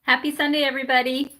Happy Sunday, everybody.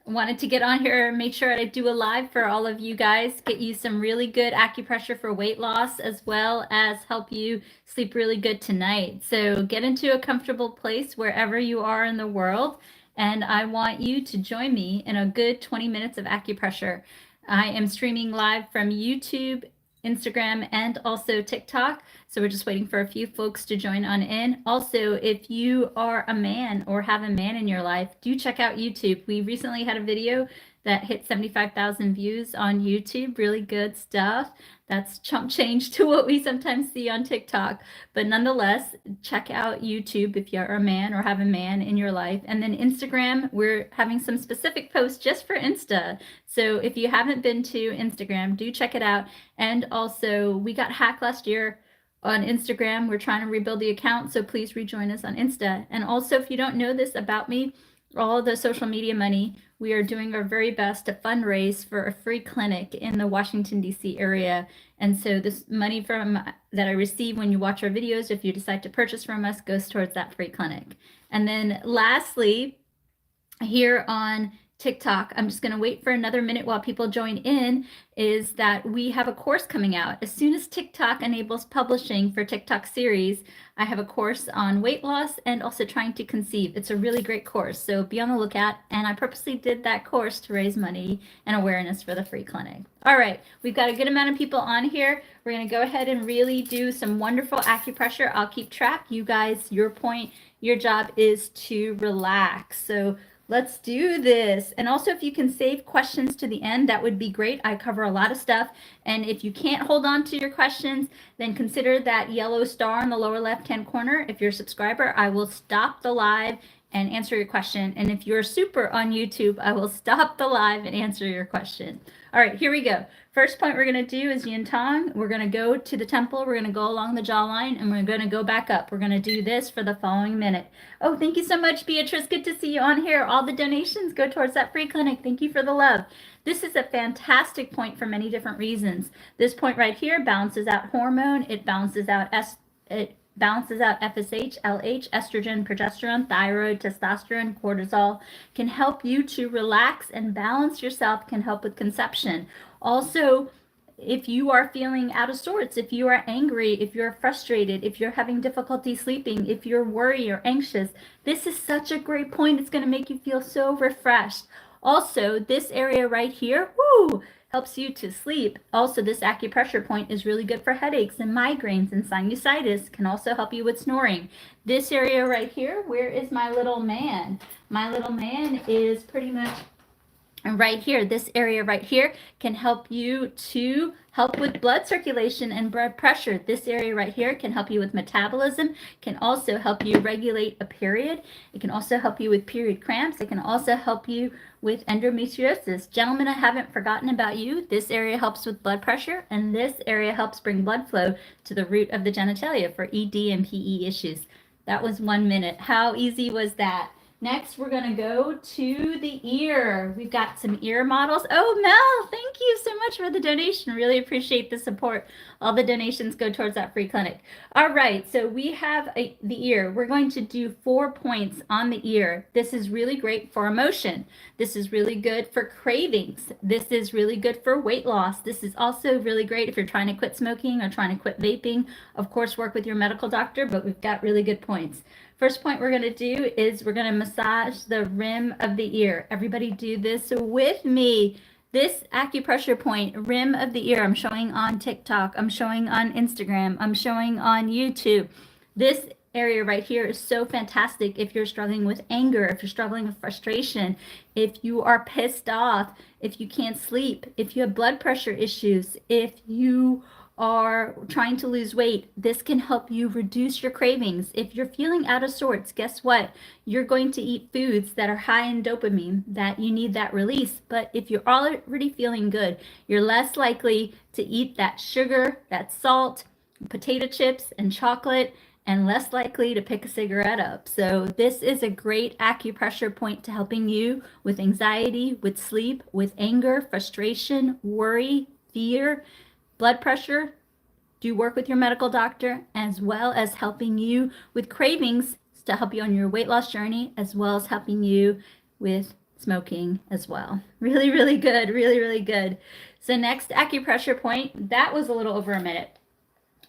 Wanted to get on here and make sure I do a live for all of you guys, get you some really good acupressure for weight loss, as well as help you sleep really good tonight. So get into a comfortable place wherever you are in the world, and I want you to join me in a good 20 minutes of acupressure. I am streaming live from YouTube, Instagram, and also TikTok. So we're just waiting for a few folks to join on in. Also, if you are a man or have a man in your life, do check out YouTube. We recently had a video that hit 75,000 views on YouTube. Really good stuff. That's chump change to what we sometimes see on TikTok. But nonetheless, check out YouTube if you're a man or have a man in your life. And then Instagram, we're having some specific posts just for Insta. So if you haven't been to Instagram, do check it out. And also, we got hacked last year on Instagram. We're trying to rebuild the account, so please rejoin us on Insta. And also, if you don't know this about me, all the social media money, we are doing our very best to fundraise for a free clinic in the Washington, D.C. area. And so this money from that I receive when you watch our videos, if you decide to purchase from us, goes towards that free clinic. And then lastly, here on TikTok, I'm just going to wait for another minute while people join in, is that we have a course coming out. As soon as TikTok enables publishing for TikTok series, I have a course on weight loss and also trying to conceive. It's a really great course, so be on the lookout. And I purposely did that course to raise money and awareness for the free clinic. All right, we've got a good amount of people on here. We're going to go ahead and really do some wonderful acupressure. I'll keep track. You guys, your job is to relax. So let's do this. And also, if you can save questions to the end, that would be great. I cover a lot of stuff. And if you can't hold on to your questions, then consider that yellow star in the lower left-hand corner. If you're a subscriber, I will stop the live and answer your question. And if you're super on YouTube, I will stop the live and answer your question. All right, here we go. First point we're going to do is yin tong. We're going to go to the temple. We're going to go along the jawline, and we're going to go back up. We're going to do this for the following minute. Oh, thank you so much, Beatrice. Good to see you on here. All the donations go towards that free clinic. Thank you for the love. This is a fantastic point for many different reasons. This point right here balances out hormone. It balances out FSH, LH, estrogen, progesterone, thyroid, testosterone, cortisol, can help you to relax and balance yourself, can help with conception. Also, if you are feeling out of sorts, if you are angry, if you're frustrated, if you're having difficulty sleeping, if you're worried or anxious, this is such a great point. It's going to make you feel so refreshed. Also, this area right here, woo, helps you to sleep. Also, this acupressure point is really good for headaches and migraines and sinusitis. Can also help you with snoring. This area right here, where is my little man? My little man is pretty much right here. This area right here can help you to help with blood circulation and blood pressure. This area right here can help you with metabolism, can also help you regulate a period. It can also help you with period cramps. It can also help you with endometriosis. Gentlemen, I haven't forgotten about you. This area helps with blood pressure, and this area helps bring blood flow to the root of the genitalia for ED and PE issues. That was 1 minute. How easy was that? Next, we're going to go to the ear. We've got some ear models. Oh, Mel, thank you so much for the donation. Really appreciate the support. All the donations go towards that free clinic. All right, so we have the ear. We're going to do 4 points on the ear. This is really great for emotion. This is really good for cravings. This is really good for weight loss. This is also really great if you're trying to quit smoking or trying to quit vaping. Of course, work with your medical doctor, but we've got really good points. First point we're going to do is we're going to massage the rim of the ear. Everybody do this with me. This acupressure point, rim of the ear, I'm showing on TikTok, I'm showing on Instagram, I'm showing on YouTube. This area right here is so fantastic if you're struggling with anger, if you're struggling with frustration, if you are pissed off, if you can't sleep, if you have blood pressure issues, if you are trying to lose weight. This can help you reduce your cravings. If you're feeling out of sorts, guess what? You're going to eat foods that are high in dopamine, that you need that release. But if you're already feeling good, you're less likely to eat that sugar, that salt, potato chips, and chocolate, and less likely to pick a cigarette up. So this is a great acupressure point to helping you with anxiety, with sleep, with anger, frustration, worry, fear, blood pressure. Do work with your medical doctor, as well as helping you with cravings to help you on your weight loss journey, as well as helping you with smoking as well. Really, really good. Really, really good. So next acupressure point, that was a little over a minute,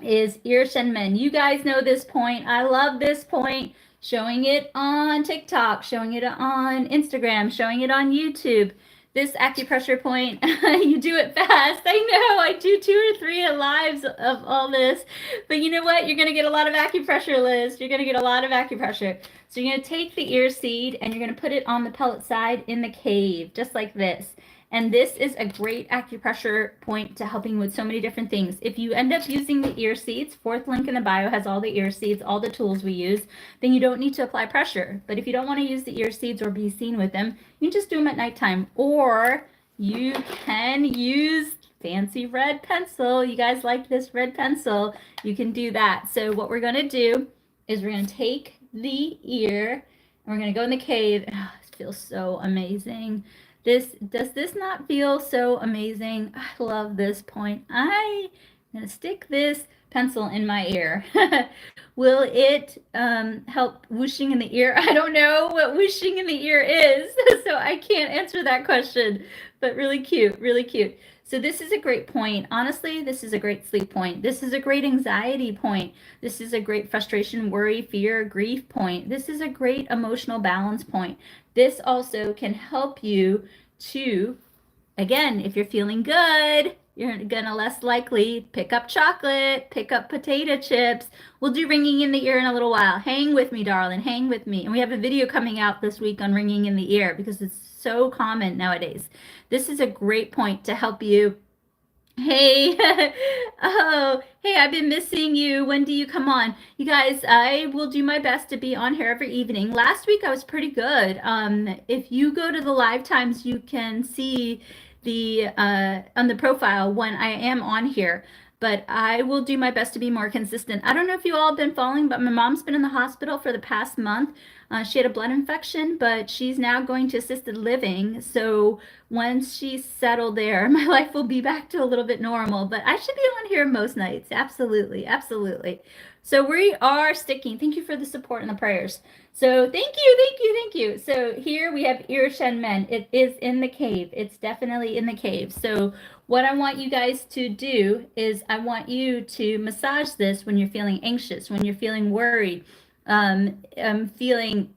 is ear shenmen. You guys know this point. I love this point. Showing it on TikTok, showing it on Instagram, showing it on YouTube. This acupressure point, you do it fast. I know, I do 2 or 3 lives of all this. But you know what? You're going to get a lot of acupressure, Liz. You're going to get a lot of acupressure. So you're going to take the ear seed and you're going to put it on the pellet side in the cave, just like this. And this is a great acupressure point to helping with so many different things. If you end up using the ear seeds, 4th link in the bio has all the ear seeds, all the tools we use, then you don't need to apply pressure. But if you don't want to use the ear seeds or be seen with them, you can just do them at nighttime. Or you can use fancy red pencil. You guys like this red pencil? You can do that. So what we're going to do is we're going to take the ear and we're going to go in the cave. Oh, it feels so amazing. Does this not feel so amazing? I love this point. I'm going to stick this pencil in my ear. Will it help whooshing in the ear? I don't know what whooshing in the ear is, so I can't answer that question, but really cute, really cute. So this is a great point. Honestly, this is a great sleep point. This is a great anxiety point. This is a great frustration, worry, fear, grief point. This is a great emotional balance point. This also can help you to, again, if you're feeling good, you're gonna less likely pick up chocolate, pick up potato chips. We'll do ringing in the ear in a little while. Hang with me, darling, hang with me. And we have a video coming out this week on ringing in the ear because it's so common nowadays. This is a great point to help you. Hey, oh, hey, I've been missing you. When do you come on? You guys, I will do my best to be on here every evening. Last week I was pretty good. If you go to the live times, you can see the on the profile when I am on here. But I will do my best to be more consistent. I don't know if you all have been following, but my mom's been in the hospital for the past month. She had a blood infection, but she's now going to assisted living. So once she's settled there, my life will be back to a little bit normal. But I should be on here most nights. Absolutely, absolutely. So we are sticking. Thank you for the support and the prayers. So thank you, thank you, thank you. So here we have ear shenmen. It is in the cave. It's definitely in the cave. So what I want you guys to do is I want you to massage this when you're feeling anxious, when you're feeling worried, feeling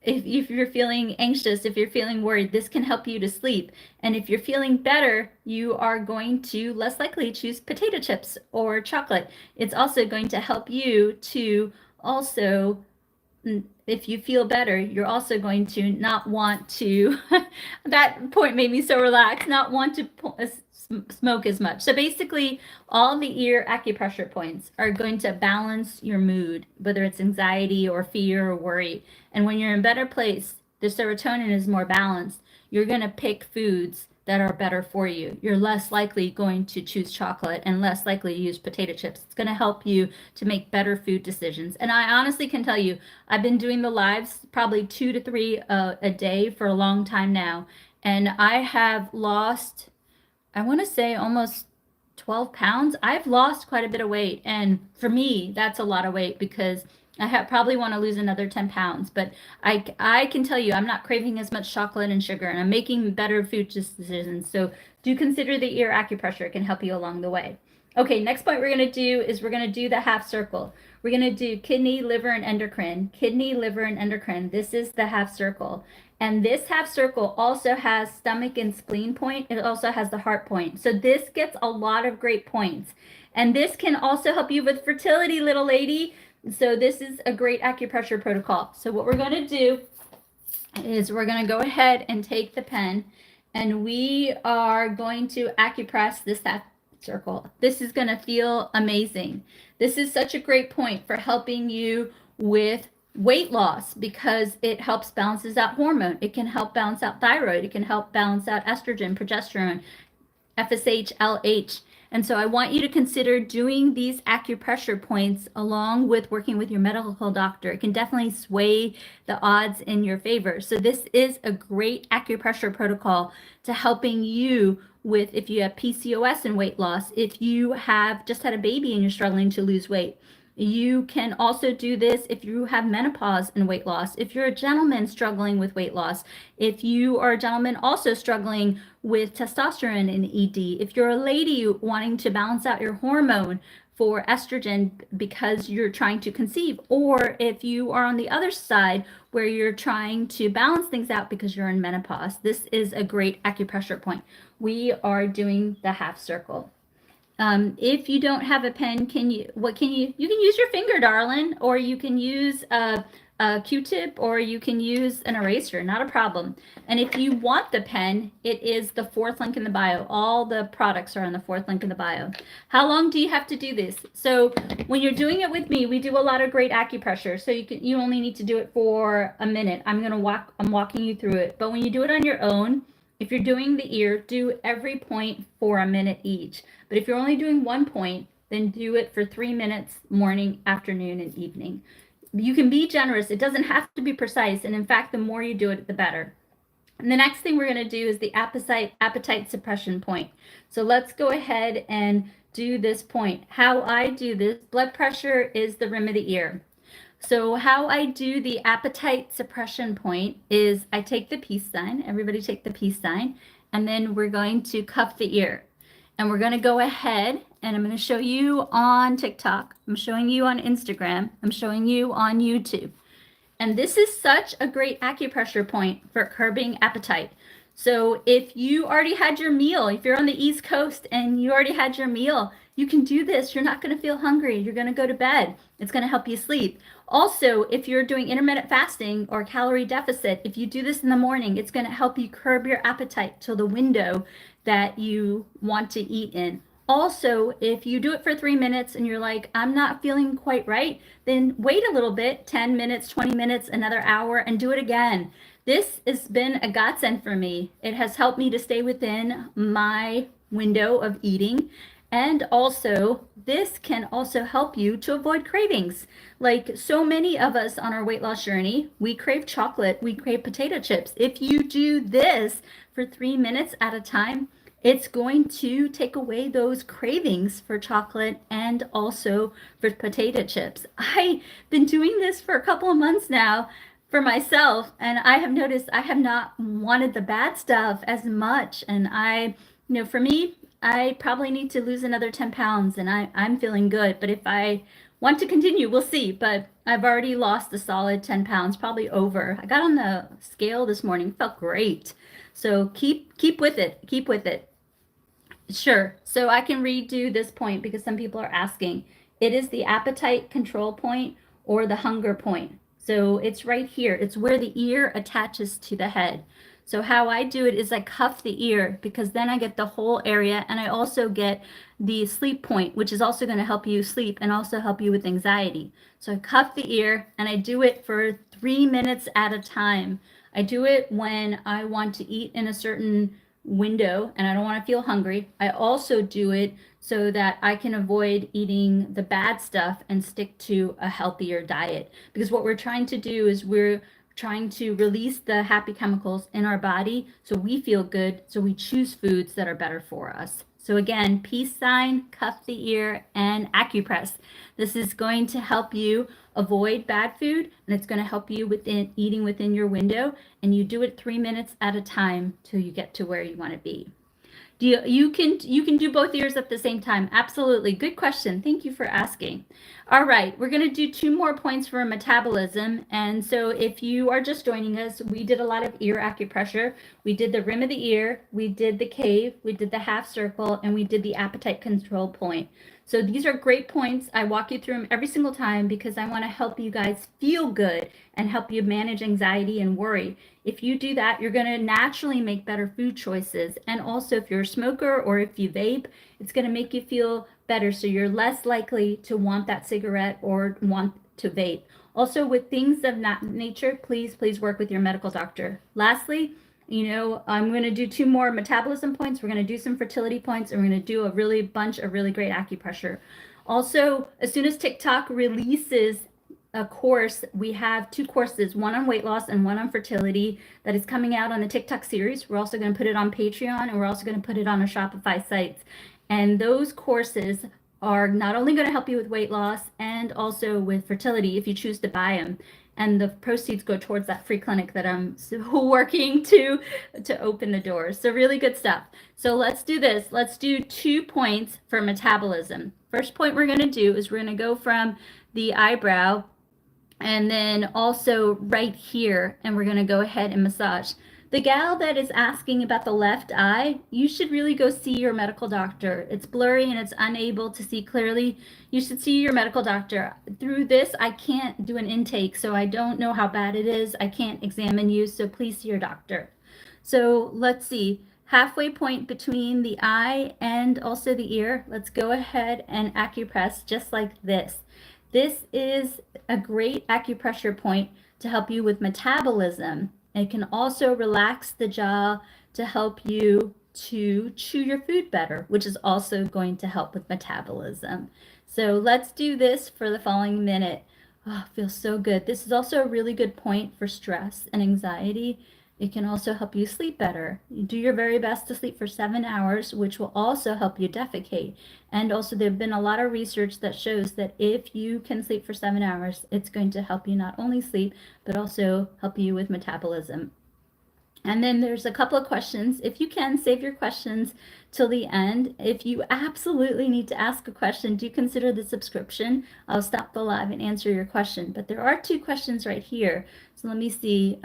if you're feeling anxious, if you're feeling worried, this can help you to sleep. And if you're feeling better, you are going to less likely choose potato chips or chocolate. It's also going to help you to also, if you feel better, you're also going to not want to, that point made me so relaxed, not want to smoke as much. So basically, all the ear acupressure points are going to balance your mood, whether it's anxiety or fear or worry. And when you're in a better place, the serotonin is more balanced. You're going to pick foods that are better for you. You're less likely going to choose chocolate and less likely to use potato chips. It's going to help you to make better food decisions. And I honestly can tell you, I've been doing the lives probably 2 to 3 a day for a long time now. And I have lost, I want to say almost 12 pounds. I've lost quite a bit of weight. And for me, that's a lot of weight because I probably want to lose another 10 pounds, but I can tell you I'm not craving as much chocolate and sugar, and I'm making better food decisions. So do consider the ear acupressure. It can help you along the way. Okay, next point we're going to do is we're going to do the half circle. We're going to do kidney, liver, and endocrine. Kidney, liver, and endocrine. This is the half circle. And this half circle also has stomach and spleen point. It also has the heart point. So this gets a lot of great points. And this can also help you with fertility, little lady. So this is a great acupressure protocol. So what we're going to do is we're going to go ahead and take the pen and we are going to acupress this half circle. This is going to feel amazing. This is such a great point for helping you with weight loss because it helps balances out hormone. It can help balance out thyroid. It can help balance out estrogen, progesterone, FSH, LH. And so I want you to consider doing these acupressure points along with working with your medical doctor. It can definitely sway the odds in your favor. So this is a great acupressure protocol to helping you with if you have PCOS and weight loss, if you have just had a baby and you're struggling to lose weight, You can also do this if you have menopause and weight loss, if you're a gentleman struggling with weight loss, if you are a gentleman also struggling with testosterone and ED, if you're a lady wanting to balance out your hormone for estrogen because you're trying to conceive, or if you are on the other side where you're trying to balance things out because you're in menopause. This is a great acupressure point. We are doing the half circle. If you don't have a pen, you can use your finger, darling, or you can use a Q-tip, or you can use an eraser, not a problem. And if you want the pen, it is the 4th link in the bio. All the products are on the 4th link in the bio. How long do you have to do this? So when you're doing it with me, we do a lot of great acupressure. So you only need to do it for a minute. I'm walking you through it. But when you do it on your own, if you're doing the ear, do every point for a minute each. But if you're only doing one point, then do it for 3 minutes, morning, afternoon, and evening. You can be generous. It doesn't have to be precise. And in fact, the more you do it, the better. And the next thing we're going to do is the appetite suppression point. So let's go ahead and do this point. How I do this, blood pressure is the rim of the ear. So how I do the appetite suppression point is I take the peace sign, everybody take the peace sign, and then we're going to cuff the ear. And we're going to go ahead and I'm going to show you on TikTok, I'm showing you on Instagram, I'm showing you on YouTube. And this is such a great acupressure point for curbing appetite. So if you already had your meal, if you're on the East Coast and you already had your meal, you can do this. You're not going to feel hungry. You're going to go to bed. It's going to help you sleep. Also, if you're doing intermittent fasting or calorie deficit, if you do this in the morning, it's going to help you curb your appetite to the window that you want to eat in. Also, if you do it for 3 minutes and you're like, I'm not feeling quite right, then wait a little bit, 10 minutes, 20 minutes, another hour, and do it again. This has been a godsend for me. It has helped me to stay within my window of eating. And also, this can also help you to avoid cravings. Like so many of us on our weight loss journey, we crave chocolate, we crave potato chips. If you do this for 3 minutes at a time, it's going to take away those cravings for chocolate and also for potato chips. I've been doing this for a couple of months now for myself, and I have noticed I have not wanted the bad stuff as much. And for me, I probably need to lose another 10 pounds and I'm feeling good. But if I want to continue, we'll see. But I've already lost a solid 10 pounds, probably over. I got on the scale this morning, felt great. So keep with it, keep with it. Sure. So I can redo this point because some people are asking. It is the appetite control point or the hunger point. So it's right here. It's where the ear attaches to the head. So how I do it is I cuff the ear because then I get the whole area, and I also get the sleep point, which is also going to help you sleep and also help you with anxiety. So I cuff the ear and I do it for 3 minutes at a time. I do it when I want to eat in a certain window and I don't want to feel hungry. I also do it so that I can avoid eating the bad stuff and stick to a healthier diet. Because what we're trying to do is we're trying to release the happy chemicals in our body so we feel good, so we choose foods that are better for us. So again, peace sign, cuff the ear, and acupress. This is going to help you avoid bad food, and it's going to help you within eating within your window, and you do it 3 minutes at a time till you get to where you want to be. You can do both ears at the same time. Absolutely. Good question. Thank you for asking. All right, we're going to do 2 more points for metabolism. And so if you are just joining us, we did a lot of ear acupressure. We did the rim of the ear, we did the cave, we did the half circle, and we did the appetite control point. So these are great points. I walk you through them every single time because I want to help you guys feel good and help you manage anxiety and worry. If you do that, you're going to naturally make better food choices. And also, if you're a smoker or if you vape, it's going to make you feel better. So you're less likely to want that cigarette or want to vape. Also, with things of that nature, please work with your medical doctor. Lastly, I'm going to do 2 more metabolism points. We're going to do some fertility points, and we're going to do a bunch of really great acupressure. Also, as soon as TikTok releases a course, we have 2 courses, one on weight loss and one on fertility, that is coming out on the TikTok series. We're also going to put it on Patreon, and we're also going to put it on our Shopify sites. And those courses are not only going to help you with weight loss and also with fertility if you choose to buy them. And the proceeds go towards that free clinic that I'm working to open the doors. So really good stuff. So let's do this. Let's do 2 points for metabolism. First point we're going to do is we're going to go from the eyebrow and then also right here, and we're going to go ahead and massage. The gal that is asking about the left eye, you should really go see your medical doctor. It's blurry and it's unable to see clearly. You should see your medical doctor. Through this, I can't do an intake, so I don't know how bad it is. I can't examine you, so please see your doctor. So let's see. Halfway point between the eye and also the ear. Let's go ahead and acupress just like this. This is a great acupressure point to help you with metabolism. It can also relax the jaw to help you to chew your food better, which is also going to help with metabolism. So let's do this for the following minute. Oh, feels so good. This is also a really good point for stress and anxiety. It can also help you sleep better. You do your very best to sleep for 7 hours, which will also help you defecate. And also there have been a lot of research that shows that if you can sleep for 7 hours, it's going to help you not only sleep, but also help you with metabolism. And then there's a couple of questions. If you can, save your questions till the end. If you absolutely need to ask a question, do consider the subscription. I'll stop the live and answer your question. But there are 2 questions right here. So let me see.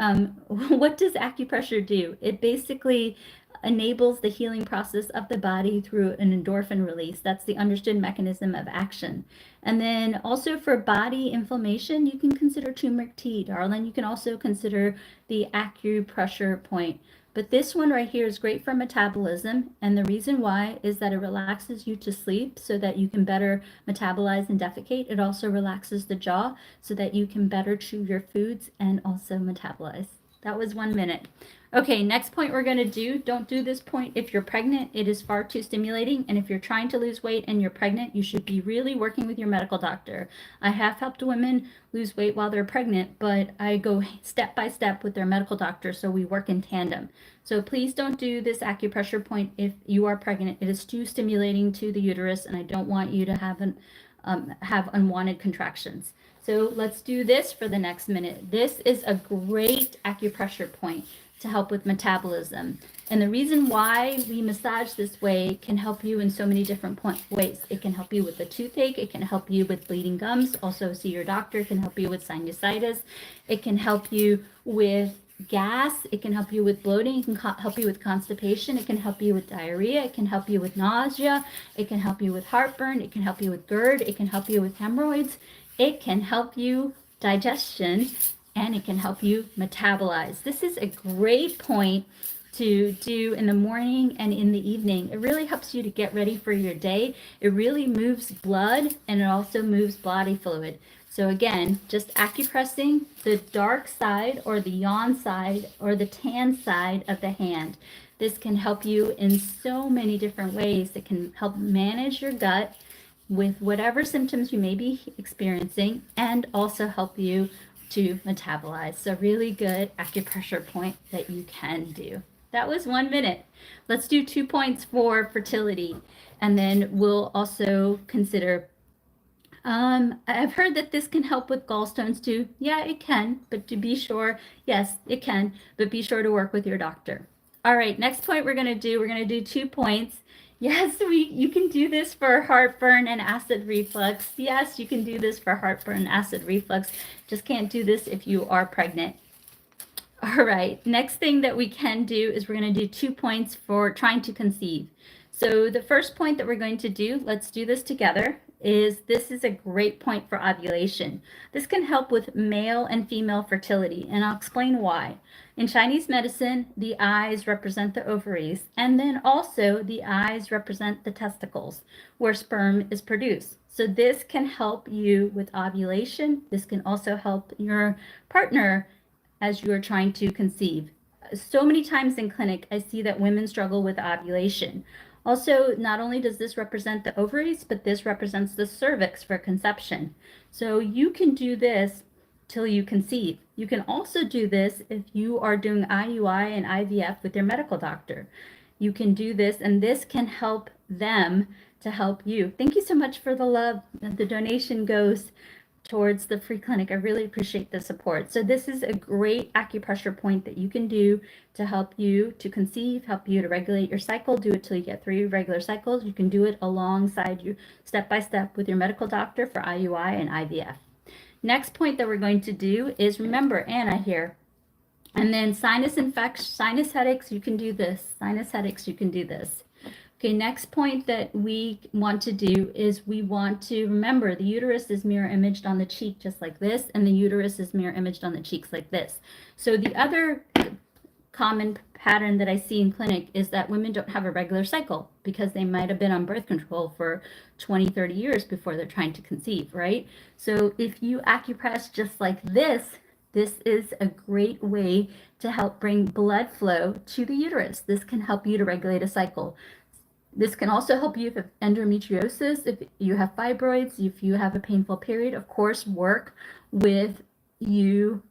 What does acupressure do? It basically enables the healing process of the body through an endorphin release. That's the understood mechanism of action. And then also for body inflammation, you can consider turmeric tea, darling. You can also consider the acupressure point. But this one right here is great for metabolism. And the reason why is that it relaxes you to sleep so that you can better metabolize and defecate. It also relaxes the jaw so that you can better chew your foods and also metabolize. That was 1 minute. Okay, next point we're going to do. Don't do this point if you're pregnant. It is far too stimulating. And if you're trying to lose weight and you're pregnant, you should be really working with your medical doctor. I have helped women lose weight while they're pregnant, but I go step by step with their medical doctor, so we work in tandem. So please don't do this acupressure point if you are pregnant. It is too stimulating to the uterus, and I don't want you to have unwanted contractions. So let's do this for the next minute. This is a great acupressure point to help with metabolism. And the reason why we massage this way can help you in so many different ways. It can help you with the toothache. It can help you with bleeding gums. Also see your doctor. It can help you with sinusitis. It can help you with gas. It can help you with bloating. It can help you with constipation. It can help you with diarrhea. It can help you with nausea. It can help you with heartburn. It can help you with GERD. It can help you with hemorrhoids. It can help you digestion, and it can help you metabolize. This is a great point to do in the morning and in the evening. It really helps you to get ready for your day. It really moves blood, and it also moves body fluid. So again, just acupressing the dark side or the yawn side or the tan side of the hand. This can help you in so many different ways. It can help manage your gut with whatever symptoms you may be experiencing, and also help you to metabolize. So really good acupressure point that you can do. That was 1 minute. Let's do 2 points for fertility, and then we'll also consider I've heard that this can help with gallstones too. Yeah, it can, but to be sure, yes, it can, but be sure to work with your doctor. All right, next point we're going to do 2 points. Yes, you can do this for heartburn and acid reflux. Yes, you can do this for heartburn and acid reflux. Just can't do this if you are pregnant. All right, next thing that we can do is we're going to do 2 points for trying to conceive. So the first point that we're going to do, let's do this together, this is a great point for ovulation. This can help with male and female fertility, and I'll explain why. In Chinese medicine, the eyes represent the ovaries, and then also the eyes represent the testicles, where sperm is produced. So this can help you with ovulation. This can also help your partner as you are trying to conceive. So many times in clinic, I see that women struggle with ovulation. Also, not only does this represent the ovaries, but this represents the cervix for conception. So you can do this till you conceive. You can also do this if you are doing IUI and IVF with your medical doctor. You can do this, and this can help them to help you. Thank you so much for the love. The donation goes towards the free clinic. I really appreciate the support. So this is a great acupressure point that you can do to help you to conceive, help you to regulate your cycle. Do it till you get 3 regular cycles. You can do it alongside you step by step with your medical doctor for IUI and IVF. Next point that we're going to do is, remember Anna here, and then sinus infection, sinus headaches, you can do this. Sinus headaches, you can do this. Okay, next point that we want to do is we want to remember the uterus is mirror imaged on the cheek just like this, and the uterus is mirror imaged on the cheeks like this. So the other common pattern that I see in clinic is that women don't have a regular cycle because they might have been on birth control for 20, 30 years before they're trying to conceive, right? So if you acupress just like this is a great way to help bring blood flow to the uterus. This can help you to regulate a cycle. This can also help you if you have endometriosis, if you have fibroids, if you have a painful period. Of course, work with your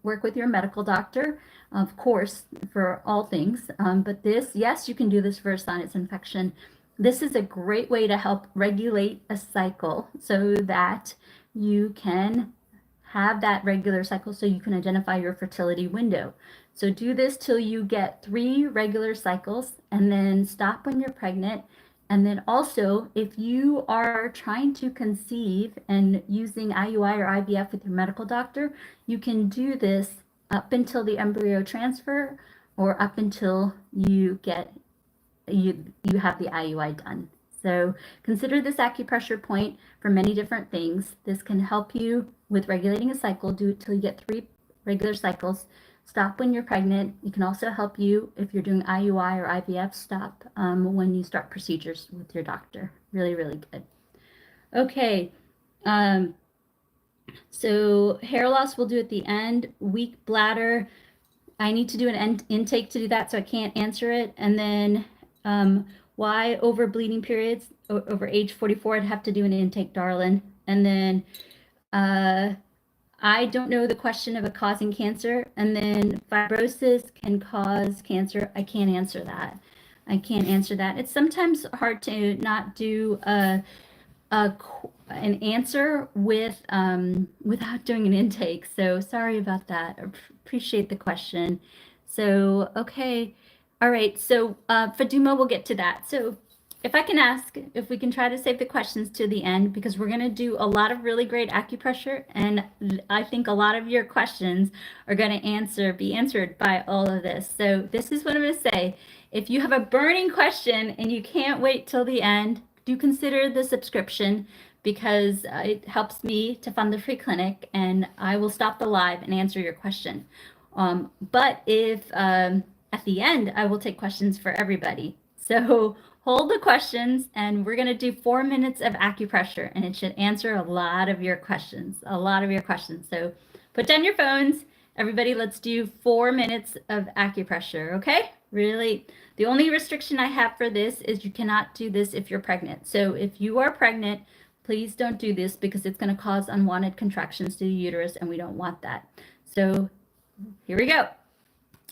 medical doctor, of course, for all things. But this, yes, you can do this for a sinus infection. This is a great way to help regulate a cycle so that you can have that regular cycle, so you can identify your fertility window. So do this till you get 3 regular cycles, and then stop when you're pregnant. And then also, if you are trying to conceive and using IUI or IVF with your medical doctor, you can do this up until the embryo transfer, or up until you get you have the IUI done. So consider this acupressure point for many different things. This can help you with regulating a cycle. Do it till you get 3 regular cycles. Stop when you're pregnant. It can also help you if you're doing IUI or IVF. Stop when you start procedures with your doctor. Really, really good. Okay. So hair loss we'll do at the end. Weak bladder. I need to do an intake to do that, so I can't answer it. And then why over bleeding periods over age 44? I'd have to do an intake, darling. And then I don't know the question of it causing cancer. And then fibrosis can cause cancer. I can't answer that. I can't answer that. It's sometimes hard to not do an answer with without doing an intake. So sorry about that. Appreciate the question. So, okay. All right. So Faduma, we'll get to that. So if I can ask, if we can try to save the questions to the end, because we're going to do a lot of really great acupressure, and I think a lot of your questions are going to be answered by all of this. So this is what I'm going to say. If you have a burning question and you can't wait till the end, do consider the subscription, because it helps me to fund the free clinic, and I will stop the live and answer your question. But if at the end, I will take questions for everybody. So hold the questions, and we're going to do 4 minutes of acupressure, and it should answer a lot of your questions, So put down your phones. Everybody, let's do 4 minutes of acupressure, okay? Really, the only restriction I have for this is you cannot do this if you're pregnant. So if you are pregnant, please don't do this, because it's going to cause unwanted contractions to the uterus, and we don't want that. So here we go.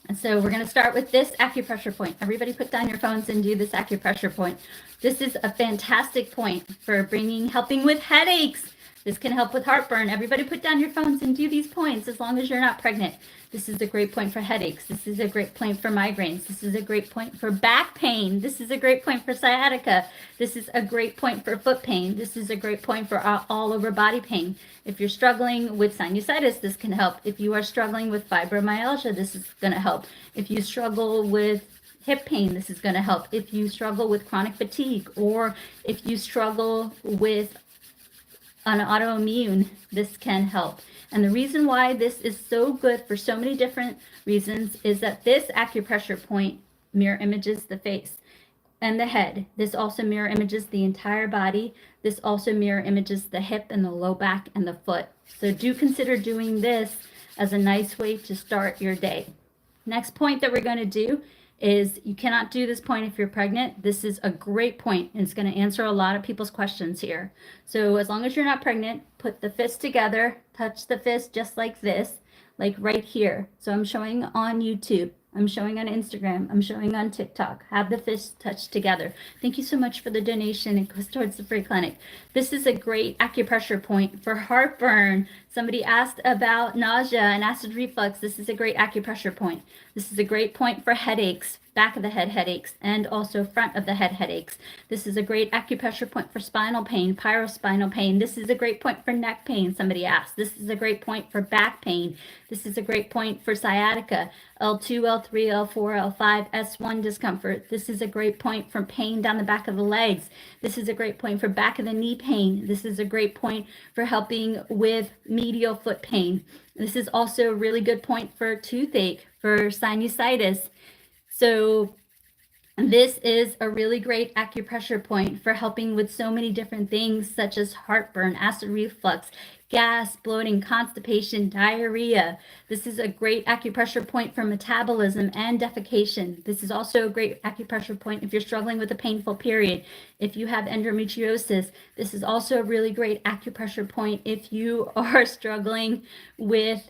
And so we're going to start with this acupressure point. Everybody put down your phones and do this acupressure point. This is a fantastic point for helping with headaches. This can help with heartburn. Everybody put down your phones and do these points as long as you're not pregnant. This is a great point for headaches. This is a great point for migraines. This is a great point for back pain. This is a great point for sciatica. This is a great point for foot pain. This is a great point for all over body pain. If you're struggling with sinusitis, this can help. If you are struggling with fibromyalgia, this is going to help. If you struggle with hip pain, this is going to help. If you struggle with chronic fatigue, or if you struggle with an autoimmune, this can help. And the reason why this is so good for so many different reasons is that this acupressure point mirror images the face and the head. This also mirror images the entire body. This also mirror images the hip and the low back and the foot. So do consider doing this as a nice way to start your day. Next point that we're going to do is, you cannot do this point if you're pregnant. This is a great point, and it's going to answer a lot of people's questions here. So as long as you're not pregnant, put the fist together, touch the fist just like this, like right here. So I'm showing on YouTube. I'm showing on Instagram. I'm showing on TikTok. Have the fists touched together. Thank you so much for the donation. It goes towards the free clinic. This is a great acupressure point for heartburn. Somebody asked about nausea and acid reflux. This is a great acupressure point. This is a great point for headaches, back of the head headaches, and also front of the head headaches. This is a great acupressure point for spinal pain, pyrospinal pain. This is a great point for neck pain, somebody asked. This is a great point for back pain. This is a great point for sciatica, L2, L3, L4, L5, S1 discomfort. This is a great point for pain down the back of the legs. This is a great point for back of the knee pain. This is a great point for helping with medial foot pain. This is also a really good point for toothache, for sinusitis. So this is a really great acupressure point for helping with so many different things such as heartburn, acid reflux, gas, bloating, constipation, diarrhea. This is a great acupressure point for metabolism and defecation. This is also a great acupressure point if you're struggling with a painful period. If you have endometriosis, this is also a really great acupressure point if you are struggling with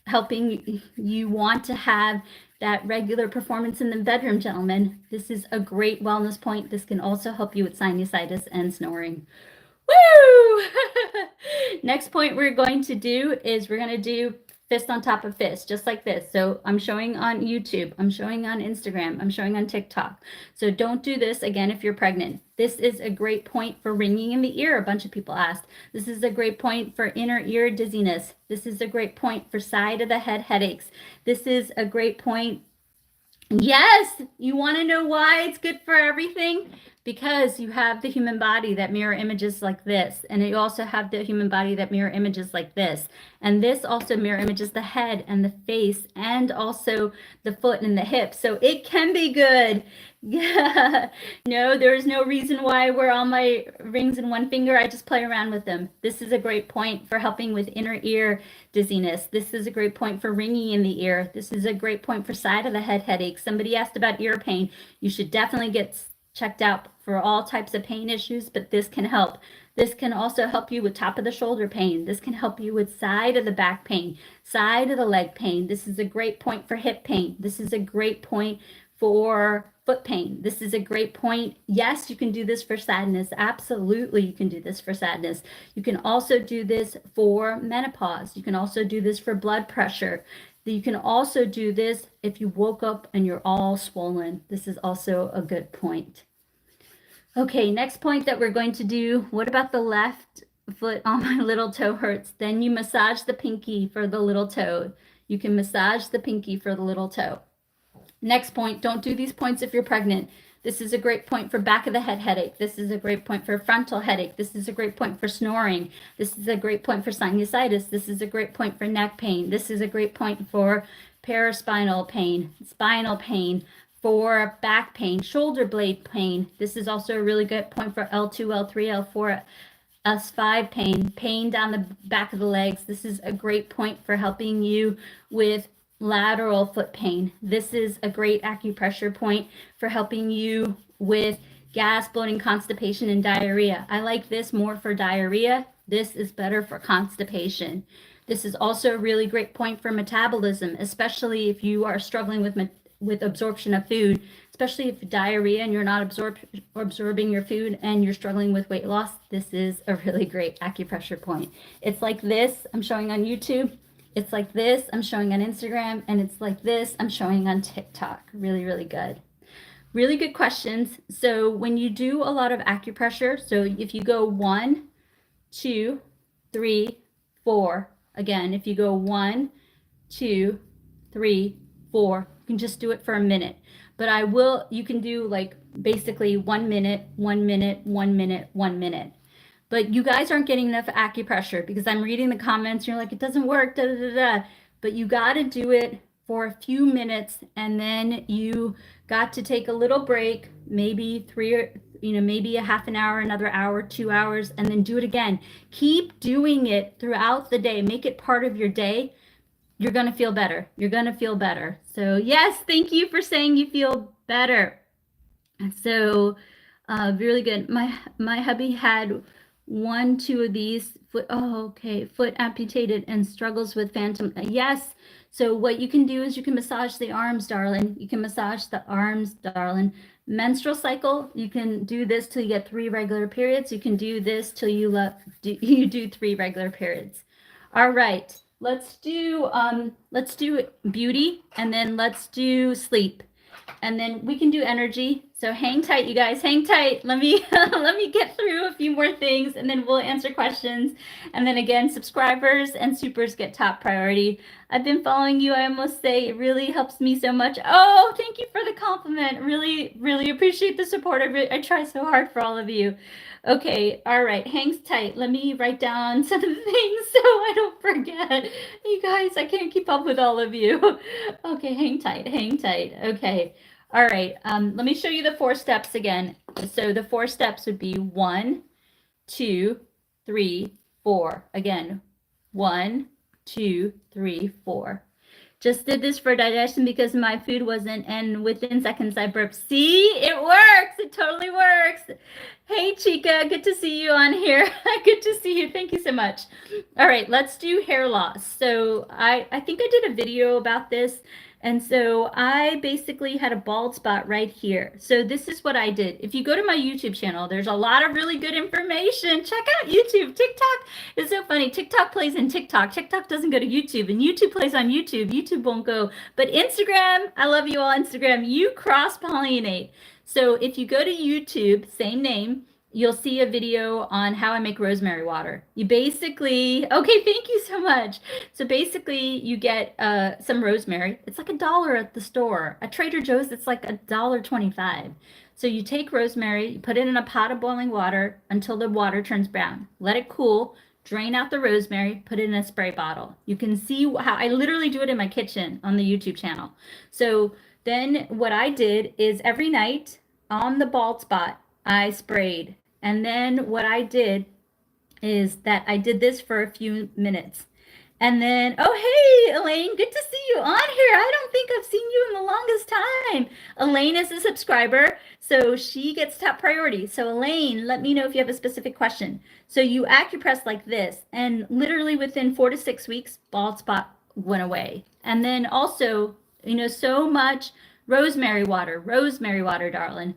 helping you want to have that regular performance in the bedroom, gentlemen. This is a great wellness point. This can also help you with sinusitis and snoring. Woo! Next point we're going to do is we're going to do fist on top of fist, just like this. So I'm showing on YouTube, I'm showing on Instagram, I'm showing on TikTok. So don't do this again if you're pregnant. This is a great point for ringing in the ear, a bunch of people asked. This is a great point for inner ear dizziness. This is a great point for side of the head headaches. This is a great point. Yes, you want to know why it's good for everything? Because you have the human body that mirror images like this, and you also have the human body that mirror images like this, and this also mirror images the head and the face and also the foot and the hips, so it can be good. Yeah, no, there is no reason why I wear all my rings in one finger. I just play around with them. This is a great point for helping with inner ear dizziness. This is a great point for ringing in the ear. This is a great point for side of the head headache. Somebody asked about ear pain. You should definitely get checked out for all types of pain issues, but this can help. This can also help you with top of the shoulder pain. This can help you with side of the back pain, side of the leg pain. This is a great point for hip pain. This is a great point for foot pain. This is a great point. Yes, you can do this for sadness. Absolutely, you can do this for sadness. You can also do this for menopause. You can also do this for blood pressure. You can also do this if you woke up and you're all swollen. This is also a good point. Okay, next point that we're going to do, what about the left foot on my little toe hurts? Then you massage the pinky for the little toe. You can massage the pinky for the little toe. Next point, don't do these points if you're pregnant. This is a great point for back of the head headache. This is a great point for frontal headache. This is a great point for snoring. This is a great point for sinusitis. This is a great point for neck pain. This is a great point for paraspinal pain, spinal pain, for back pain, shoulder blade pain. This is also a really good point for L2, L3, L4, S5 pain, pain down the back of the legs. This is a great point for helping you with lateral foot pain. This is a great acupressure point for helping you with gas, bloating, constipation, and diarrhea. I like this more for diarrhea. This is better for constipation. This is also a really great point for metabolism, especially if you are struggling with absorption of food, especially if diarrhea and you're not absorbing your food and you're struggling with weight loss. This is a really great acupressure point. It's like this, I'm showing on YouTube. It's like this, I'm showing on Instagram, and it's like this, I'm showing on TikTok. Really, really good. Really good questions. So when you do a lot of acupressure, so if you go 1, 2, 3, 4, again, if you go 1, 2, 3, 4, you can just do it for a minute. But you can do like basically 1 minute, 1 minute, 1 minute, 1 minute. But you guys aren't getting enough acupressure because I'm reading the comments. You're like, it doesn't work, da, da, da, da. But you got to do it for a few minutes, and then you got to take a little break, maybe maybe a half an hour, another hour, 2 hours, and then do it again. Keep doing it throughout the day. Make it part of your day. You're going to feel better. You're going to feel better. So yes, thank you for saying you feel better. So really good. My hubby had 1, 2 of these foot amputated and struggles with phantom. Yes, So what you can do is you can massage the arms, darling. You can massage the arms, darling. Menstrual cycle, you can do this till you get 3 regular periods. You can do this till you do 3 regular periods. All right, let's do beauty, and then let's do sleep, and then we can do energy. So hang tight, you guys, hang tight. Let me let me get through a few more things, and then we'll answer questions. And then again, subscribers and supers get top priority. I've been following you. I must say it really helps me so much. Oh, thank you for the compliment. Really, really appreciate the support. I try so hard for all of you. Okay, all right, hang tight. Let me write down some things so I don't forget. You guys, I can't keep up with all of you. Okay, hang tight, hang tight. Okay, all right, let me show you the 4 steps again. So the 4 steps would be 1, 2, 3, 4. Again, 1, 2, 3, 4. Just did this for digestion because my food wasn't, and within seconds I burped. See, it works. It totally works. Hey, Chica, good to see you on here. Good to see you. Thank you so much. All right, let's do hair loss. So I think I did a video about this. And so I basically had a bald spot right here. So this is what I did. If you go to my YouTube channel, there's a lot of really good information. Check out YouTube. TikTok is so funny. TikTok plays in TikTok. TikTok doesn't go to YouTube, and YouTube plays on YouTube. YouTube won't go. But Instagram, I love you all, Instagram. You cross-pollinate. So if you go to YouTube, same name, you'll see a video on how I make rosemary water. You basically, okay, thank you so much. So basically you get some rosemary. It's like $1 at the store. At Trader Joe's, it's like $1.25. So you take rosemary, you put it in a pot of boiling water until the water turns brown. Let it cool, drain out the rosemary, put it in a spray bottle. You can see how I literally do it in my kitchen on the YouTube channel. So then what I did is every night on the bald spot, I sprayed. And then what I did is that I did this for a few minutes. And then, oh, hey, Elaine, good to see you on here. I don't think I've seen you in the longest time. Elaine is a subscriber, so she gets top priority. So Elaine, let me know if you have a specific question. So you acupress like this, and literally within 4 to 6 weeks, bald spot went away. And then also, you know, so much rosemary water, darling.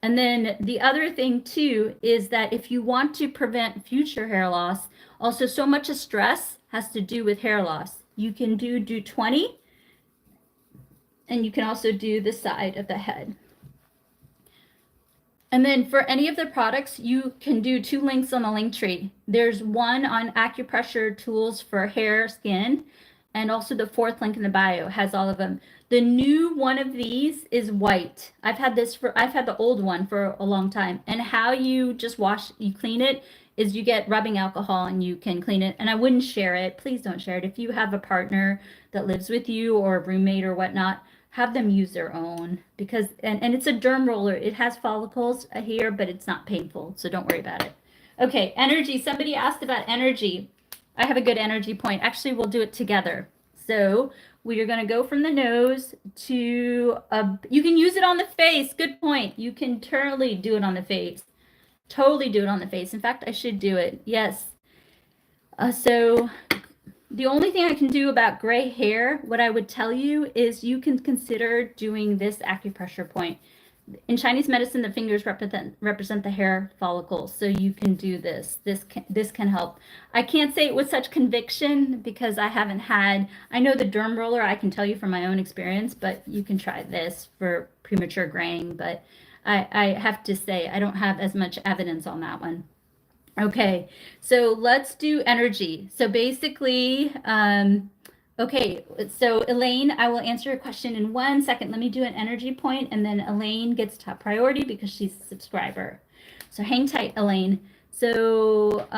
And then the other thing too is that if you want to prevent future hair loss, also so much of stress has to do with hair loss. You can do 20, and you can also do the side of the head. And then for any of the products, you can do 2 links on the link tree. There's one on acupressure tools for hair, skin, and also the 4th link in the bio has all of them. The new one of these is white. I've had the old one for a long time. And how you just you clean it is you get rubbing alcohol and you can clean it. And I wouldn't share it. Please don't share it. If you have a partner that lives with you or a roommate or whatnot, have them use their own, because, and it's a derm roller. It has follicles here, but it's not painful. So don't worry about it. Okay, energy. Somebody asked about energy. I have a good energy point. Actually, we'll do it together. So we are going to go from the nose to, you can use it on the face. Good point. You can totally do it on the face. Totally do it on the face. In fact, I should do it. Yes. So the only thing I can do about gray hair, what I would tell you is you can consider doing this acupressure point. In Chinese medicine, the fingers represent the hair follicles, so you can do this. This can help. I can't say it with such conviction because I haven't had, I know the derm roller, I can tell you from my own experience, but you can try this for premature graying, but I have to say I don't have as much evidence on that one. Okay, so let's do energy. So basically, okay, so Elaine, I will answer your question in 1 second. Let me do an energy point, and then Elaine gets top priority because she's a subscriber. So hang tight, Elaine. So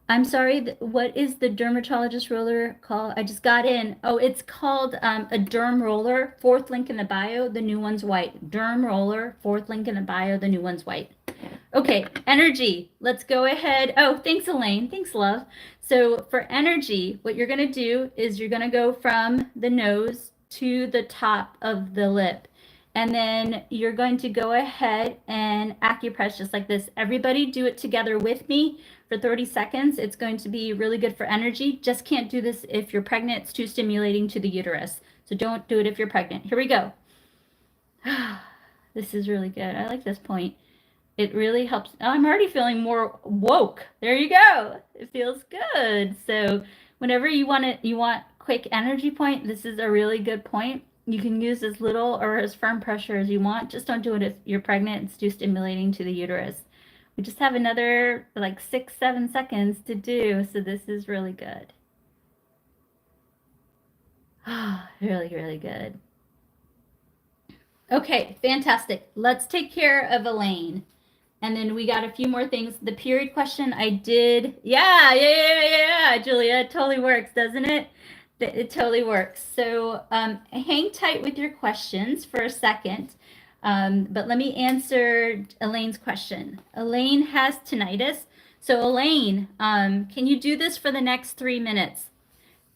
I'm sorry, what is the dermatologist roller called? I just got in. Oh, it's called a derm roller. 4th link in the bio, the new one's white. Derm roller, 4th link in the bio, the new one's white. Okay, energy. Let's go ahead. Oh, thanks, Elaine. Thanks, love. So for energy, what you're going to do is you're going to go from the nose to the top of the lip. And then you're going to go ahead and acupress just like this. Everybody do it together with me for 30 seconds. It's going to be really good for energy. Just can't do this if you're pregnant. It's too stimulating to the uterus. So don't do it if you're pregnant. Here we go. This is really good. I like this point. It really helps. Oh, I'm already feeling more woke. There you go. It feels good. So whenever you want quick energy point, this is a really good point. You can use as little or as firm pressure as you want. Just don't do it if you're pregnant. It's too stimulating to the uterus. We just have another like 6-7 seconds to do. So this is really good. Really, really good. Okay, fantastic. Let's take care of Elaine. And then we got a few more things. The period question I did. Yeah, Julia. It totally works, doesn't it? It totally works. So hang tight with your questions for a second. But let me answer Elaine's question. Elaine has tinnitus. So Elaine, can you do this for the next 3 minutes?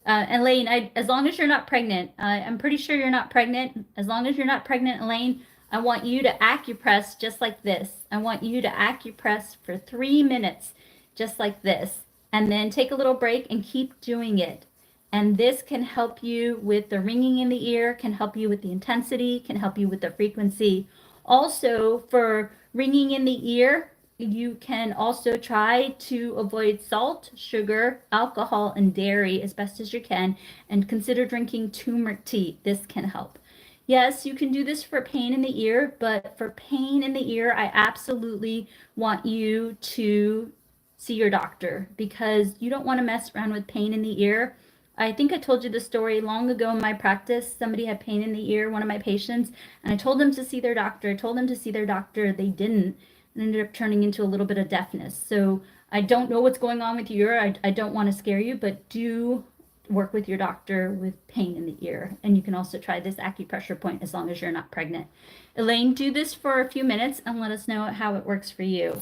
Elaine, as long as you're not pregnant, I'm pretty sure you're not pregnant. As long as you're not pregnant, Elaine, I want you to acupress just like this. I want you to acupress for 3 minutes, just like this. And then take a little break and keep doing it. And this can help you with the ringing in the ear, can help you with the intensity, can help you with the frequency. Also, for ringing in the ear, you can also try to avoid salt, sugar, alcohol, and dairy as best as you can, and consider drinking turmeric tea. This can help. Yes, you can do this for pain in the ear, but for pain in the ear, I absolutely want you to see your doctor because you don't want to mess around with pain in the ear. I think I told you the story long ago in my practice. Somebody had pain in the ear, one of my patients, and I told them to see their doctor. They didn't. And ended up turning into a little bit of deafness. So I don't know what's going on with your ear. I don't want to scare you, but do work with your doctor with pain in the ear. And you can also try this acupressure point as long as you're not pregnant. Elaine, do this for a few minutes and let us know how it works for you.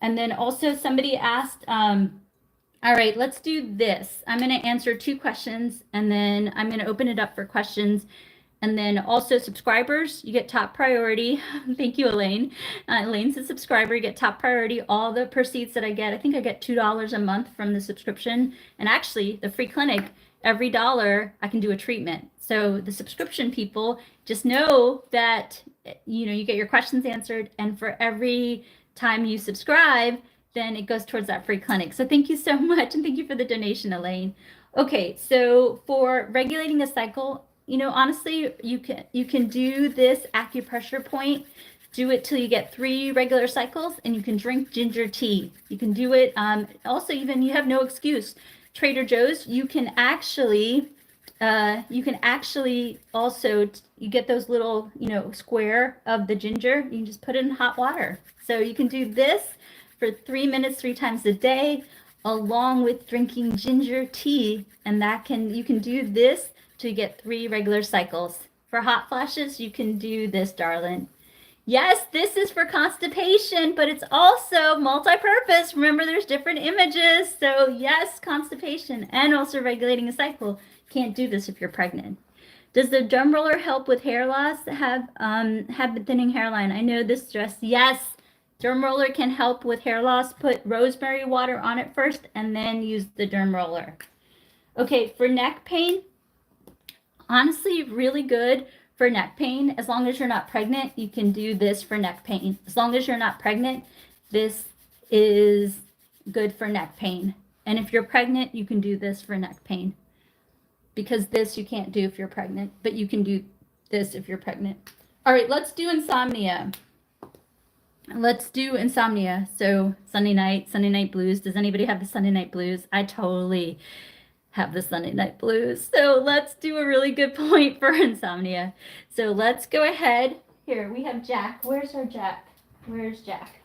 And then also somebody asked, all right, let's do this. I'm going to answer 2 questions and then I'm going to open it up for questions. And then also subscribers, you get top priority. Thank you, Elaine. Elaine's a subscriber, you get top priority. All the proceeds that I get, I think I get $2 a month from the subscription. And actually, the free clinic, every $1, I can do a treatment. So the subscription people, just know that, you get your questions answered. And for every time you subscribe, then it goes towards that free clinic. So thank you so much. And thank you for the donation, Elaine. Okay, so for regulating the cycle, honestly, you can do this acupressure point, do it till you get 3 regular cycles, and you can drink ginger tea. You can do it. Also, even you have no excuse. Trader Joe's, you can actually also, you get those little, square of the ginger. You can just put it in hot water. So you can do this for 3 minutes, 3 times a day, along with drinking ginger tea, and you can do this to get 3 regular cycles. For hot flashes, you can do this, darling. Yes, this is for constipation, but it's also multi-purpose. Remember, there's different images. So yes, constipation and also regulating a cycle. Can't do this if you're pregnant. Does the drum roller help with hair loss? Have the thinning hairline? I know this stress. Yes, drum roller can help with hair loss. Put rosemary water on it first and then use the drum roller. Okay, for neck pain, honestly, really good for neck pain. As long as you're not pregnant, you can do this for neck pain. As long as you're not pregnant, this is good for neck pain. And if you're pregnant, you can do this for neck pain. Because this you can't do if you're pregnant, but you can do this if you're pregnant. All right, let's do insomnia. So Sunday night blues. Does anybody have the Sunday night blues? I totally have the Sunday night blues. So let's do a really good point for insomnia. So let's go ahead. Here, we have Jack. Where's our Jack? Where's Jack?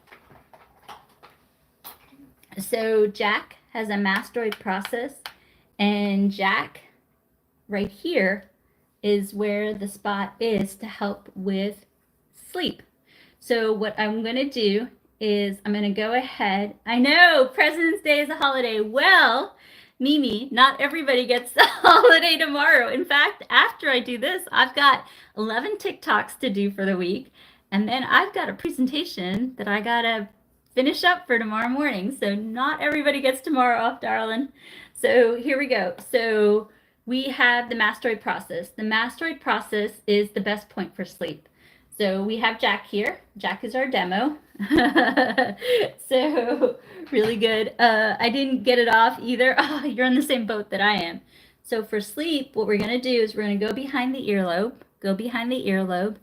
So Jack has a mastoid process, and Jack right here is where the spot is to help with sleep. So what I'm going to do is I'm going to go ahead. I know President's Day is a holiday. Well, Mimi, not everybody gets the holiday tomorrow. In fact, after I do this, I've got 11 TikToks to do for the week. And then I've got a presentation that I got to finish up for tomorrow morning. So not everybody gets tomorrow off, darling. So here we go. So we have the mastoid process. The mastoid process is the best point for sleep. So we have Jack here. Jack is our demo. So really good. I didn't get it off either. Oh, you're in the same boat that I am. So for sleep, what we're going to do is we're going to go behind the earlobe,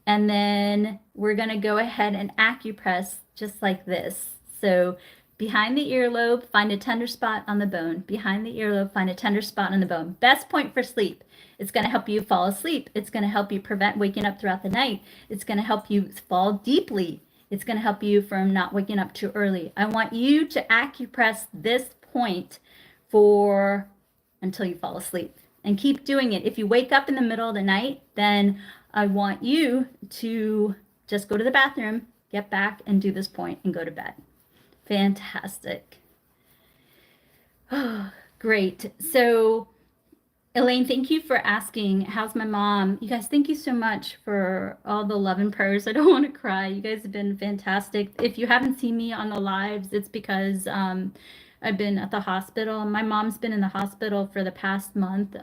and then we're going to go ahead and acupress just like this. So behind the earlobe, find a tender spot on the bone. Behind the earlobe, find a tender spot on the bone. Best point for sleep. It's going to help you fall asleep. It's going to help you prevent waking up throughout the night. It's going to help you fall deeply. It's going to help you from not waking up too early. I want you to acupress this point for until you fall asleep, and keep doing it. If you wake up in the middle of the night, then I want you to just go to the bathroom, get back, and do this point and go to bed. Fantastic. Oh, great. So Elaine, thank you for asking, how's my mom? You guys, thank you so much for all the love and prayers. I don't want to cry. You guys have been fantastic. If you haven't seen me on the lives, it's because I've been at the hospital. My mom's been in the hospital for the past month.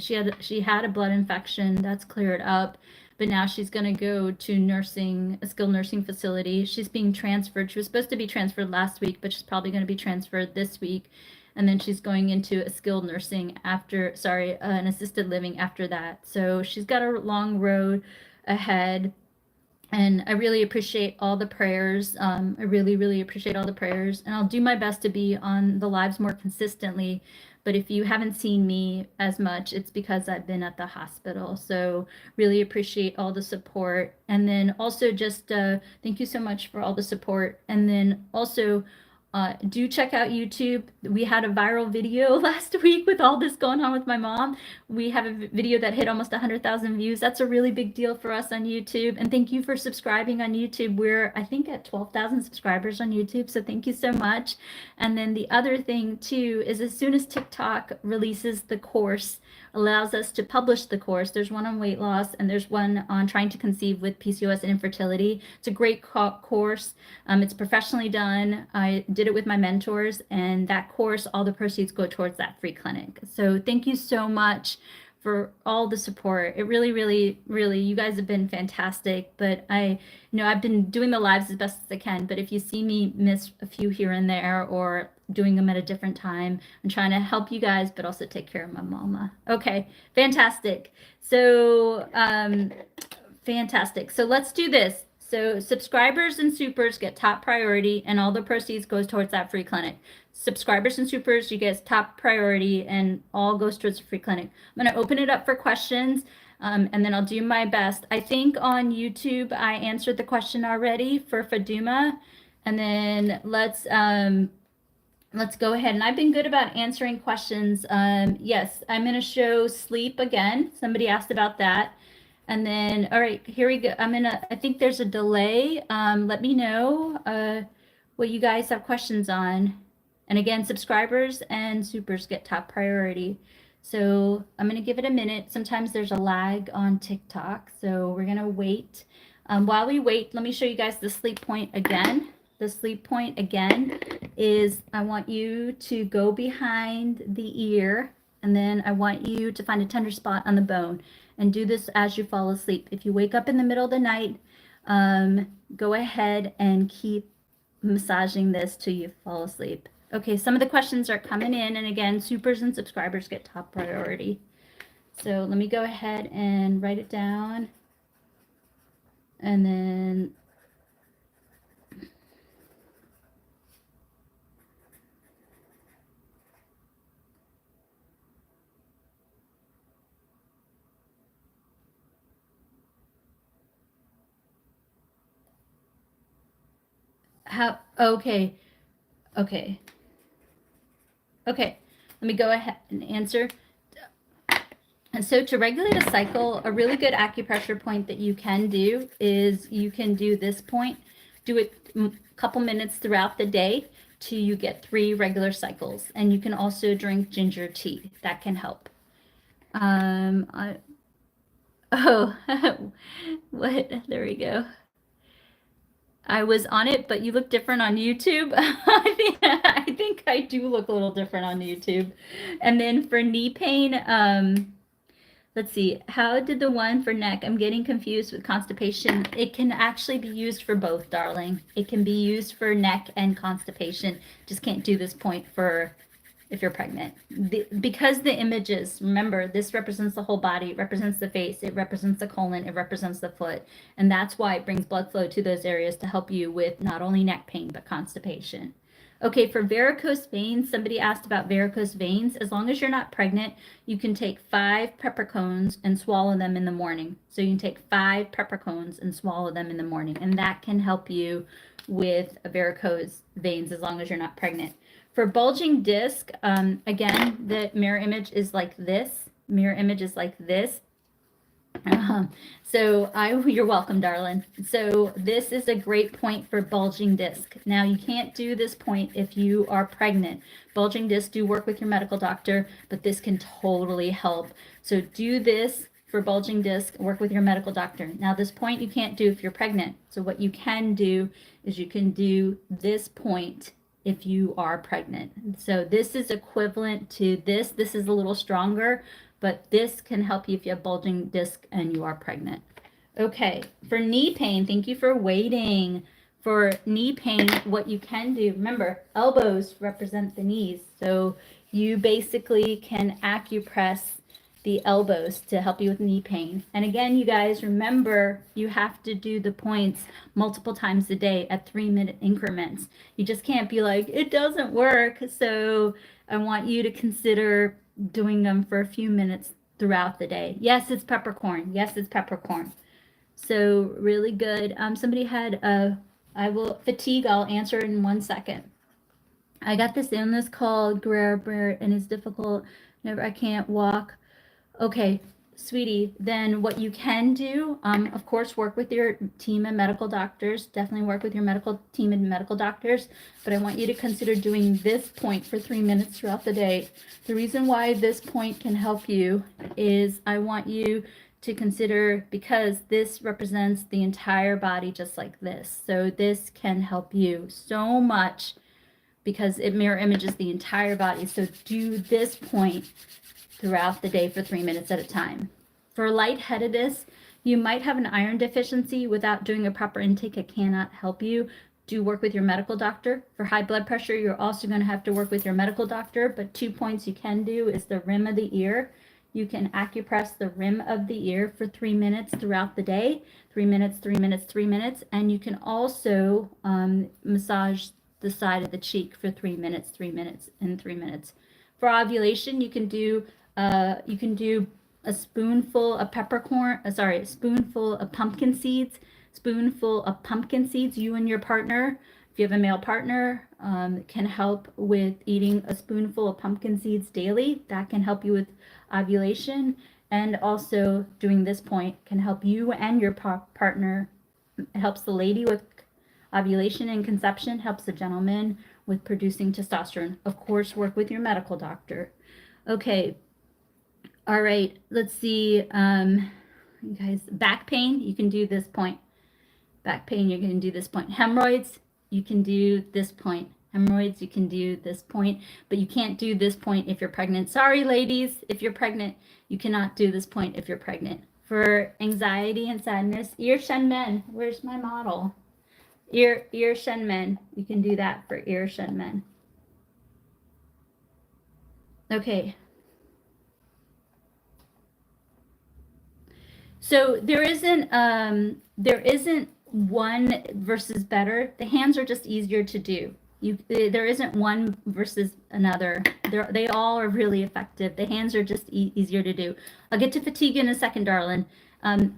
She had a blood infection that's cleared up, but now she's going to go to a skilled nursing facility. She's being transferred. She was supposed to be transferred last week, but she's probably going to be transferred this week. And then she's going into a skilled nursing an assisted living after that. So she's got a long road ahead. And I really appreciate all the prayers. I really, really appreciate all the prayers. And I'll do my best to be on the lives more consistently. But if you haven't seen me as much, it's because I've been at the hospital. So really appreciate all the support. And then also just thank you so much for all the support. And then also do check out YouTube. We had a viral video last week with all this going on with my mom. We have a video that hit almost 100,000 views. That's a really big deal for us on YouTube. And thank you for subscribing on YouTube. We're, I think, at 12,000 subscribers on YouTube. So thank you so much. And then the other thing too is as soon as TikTok releases the course, allows us to publish the course. There's one on weight loss and there's one on trying to conceive with PCOS and infertility. It's a great course. It's professionally done. I did it with my mentors, and that course, all the proceeds go towards that free clinic. So thank you so much for all the support. It really, really, really, you guys have been fantastic. But I've been doing the lives as best as I can. But if you see me miss a few here and there or doing them at a different time, I'm trying to help you guys, but also take care of my mama. Okay, fantastic. So, fantastic. So let's do this. So subscribers and supers get top priority, and all the proceeds goes towards that free clinic. Subscribers and supers, you get top priority, and all goes towards the free clinic. I'm going to open it up for questions, and then I'll do my best. I think on YouTube I answered the question already for Faduma, and then let's go ahead. And I've been good about answering questions. Yes, I'm going to show sleep again. Somebody asked about that. And then, all right, here we go. I think there's a delay. Let me know what you guys have questions on. And again, subscribers and supers get top priority. So I'm going to give it a minute. Sometimes there's a lag on TikTok. So we're going to wait. While we wait, let me show you guys the sleep point again. The sleep point again is I want you to go behind the ear, and then I want you to find a tender spot on the bone. And do this as you fall asleep. If you wake up in the middle of the night, go ahead and keep massaging this till you fall asleep. Okay, some of the questions are coming in. And again, supers and subscribers get top priority. So let me go ahead and write it down. And then okay. Let me go ahead and answer. And so to regulate a cycle, a really good acupressure point that you can do is you can do this point. Do it a couple minutes throughout the day till you get 3 regular cycles. And you can also drink ginger tea. That can help. Oh, what? There we go. I was on it, but you look different on YouTube. I think I do look a little different on YouTube. And then for knee pain, let's see. How did the one for neck? I'm getting confused with constipation. It can actually be used for both, darling. It can be used for neck and constipation. Just can't do this point for if you're pregnant. Because the images, remember, this represents the whole body, it represents the face, it represents the colon, it represents the foot. And that's why it brings blood flow to those areas to help you with not only neck pain, but constipation. Okay, for varicose veins, somebody asked about varicose veins. As long as you're not pregnant, you can take 5 peppercones and swallow them in the morning. So you can take 5 peppercones and swallow them in the morning. And that can help you with varicose veins as long as you're not pregnant. For bulging disc, again, the mirror image is like this. Mirror image is like this. You're welcome, darling. So this is a great point for bulging disc. Now, you can't do this point if you are pregnant. Bulging disc, do work with your medical doctor, but this can totally help. So do this for bulging disc, work with your medical doctor. Now, this point you can't do if you're pregnant. So what you can do is you can do this point if you are pregnant. So this is equivalent to this. This is a little stronger, but this can help you if you have bulging disc and you are pregnant. Okay, for knee pain, thank you for waiting. For knee pain, what you can do, remember, elbows represent the knees. So you basically can acupress the elbows to help you with knee pain. And again, you guys, remember, you have to do the points multiple times a day at 3-minute increments. You just can't be like, it doesn't work. So I want you to consider doing them for a few minutes throughout the day. Yes, it's peppercorn. Yes, it's peppercorn. So really good. Somebody had fatigue. I'll answer it in 1 second. I got this illness called Guerre and it's difficult. I can't walk. Okay, sweetie, then what you can do, of course, work with your team and medical doctors. Definitely work with your medical team and medical doctors. But I want you to consider doing this point for 3 minutes throughout the day. The reason why this point can help you is I want you to consider, because this represents the entire body just like this. So this can help you so much because it mirror images the entire body. So do this point throughout the day for 3 minutes at a time. For lightheadedness, you might have an iron deficiency. Without doing a proper intake, it cannot help you. Do work with your medical doctor. For high blood pressure, you're also going to have to work with your medical doctor, but 2 points you can do is the rim of the ear. You can acupress the rim of the ear for 3 minutes throughout the day. 3 minutes, 3 minutes, 3 minutes. And you can also massage the side of the cheek for 3 minutes, 3 minutes, and 3 minutes. For ovulation, you can do a spoonful of a spoonful of pumpkin seeds, you and your partner. If you have a male partner, can help with eating a spoonful of pumpkin seeds daily. That can help you with ovulation. And also doing this point can help you and your partner. It helps the lady with ovulation and conception, helps the gentleman with producing testosterone. Of course, work with your medical doctor. Okay. All right, let's see. You guys, back pain, you can do this point. Back pain, you're going to do this point. Hemorrhoids, you can do this point. Hemorrhoids, you can do this point, but you can't do this point if you're pregnant. Sorry, ladies, if you're pregnant, you cannot do this point if you're pregnant. For anxiety and sadness, ear shen men, where's my model? Ear shen men, you can do that for ear shen men. Okay. So there isn't one versus better. The hands are just easier to do. There isn't one versus another. They all are really effective. The hands are just easier to do. I'll get to fatigue in a second, darling.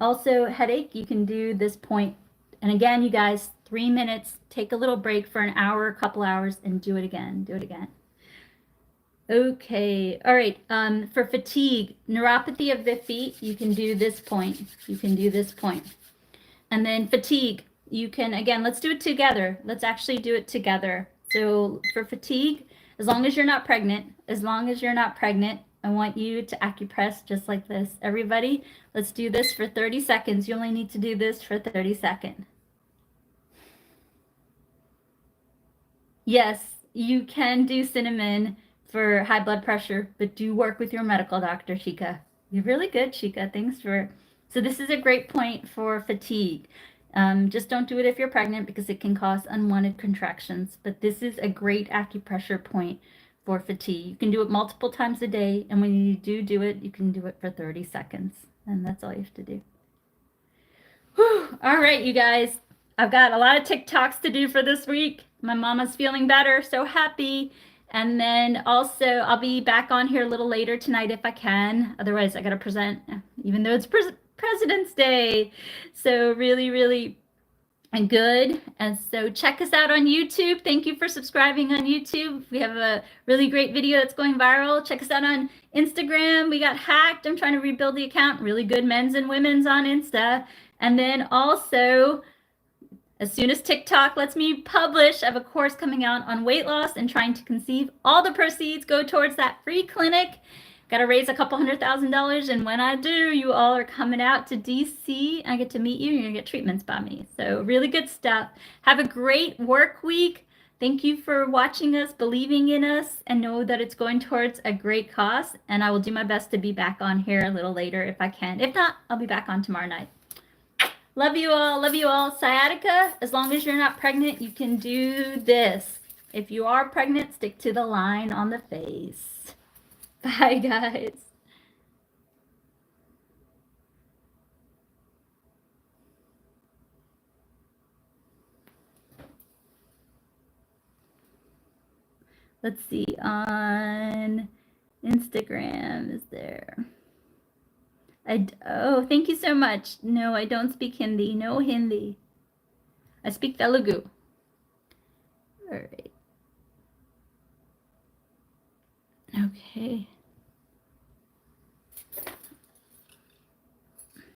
Also, headache, you can do this point. And again, you guys, 3 minutes. Take a little break for an hour, a couple hours, and do it again. Do it again. Okay, all right, for fatigue, neuropathy of the feet, you can do this point. You can do this point. And then fatigue, you can, again, let's do it together. Let's actually do it together. So for fatigue, as long as you're not pregnant, I want you to acupress just like this. Everybody, let's do this for 30 seconds. You only need to do this for 30 seconds. Yes, you can do cinnamon for high blood pressure, but do work with your medical doctor, Shika. You're really good, Shika. Thanks for. So this is a great point for fatigue. Just don't do it if you're pregnant because it can cause unwanted contractions. But this is a great acupressure point for fatigue. You can do it multiple times a day, and when you do it, you can do it for 30 seconds, and that's all you have to do. Whew. All right, you guys. I've got a lot of TikToks to do for this week. My mama's feeling better, so happy. And then also, I'll be back on here a little later tonight if I can. Otherwise, I got to present, even though it's President's Day. So really, really good. And so check us out on YouTube. Thank you for subscribing on YouTube. We have a really great video that's going viral. Check us out on Instagram. We got hacked. I'm trying to rebuild the account. Really good men's and women's on Insta. And then also, as soon as TikTok lets me publish, I have a course coming out on weight loss and trying to conceive. All the proceeds go towards that free clinic. Got to raise a couple $100,000. And when I do, you all are coming out to DC. I get to meet you. You're going to get treatments by me. So really good stuff. Have a great work week. Thank you for watching us, believing in us, and know that it's going towards a great cause. And I will do my best to be back on here a little later if I can. If not, I'll be back on tomorrow night. Love you all. Love you all. Sciatica, as long as you're not pregnant, you can do this. If you are pregnant, stick to the line on the face. Bye, guys. Let's see, on Instagram, is there? Oh, thank you so much. No, I don't speak Hindi. No Hindi. I speak Telugu. All right. Okay.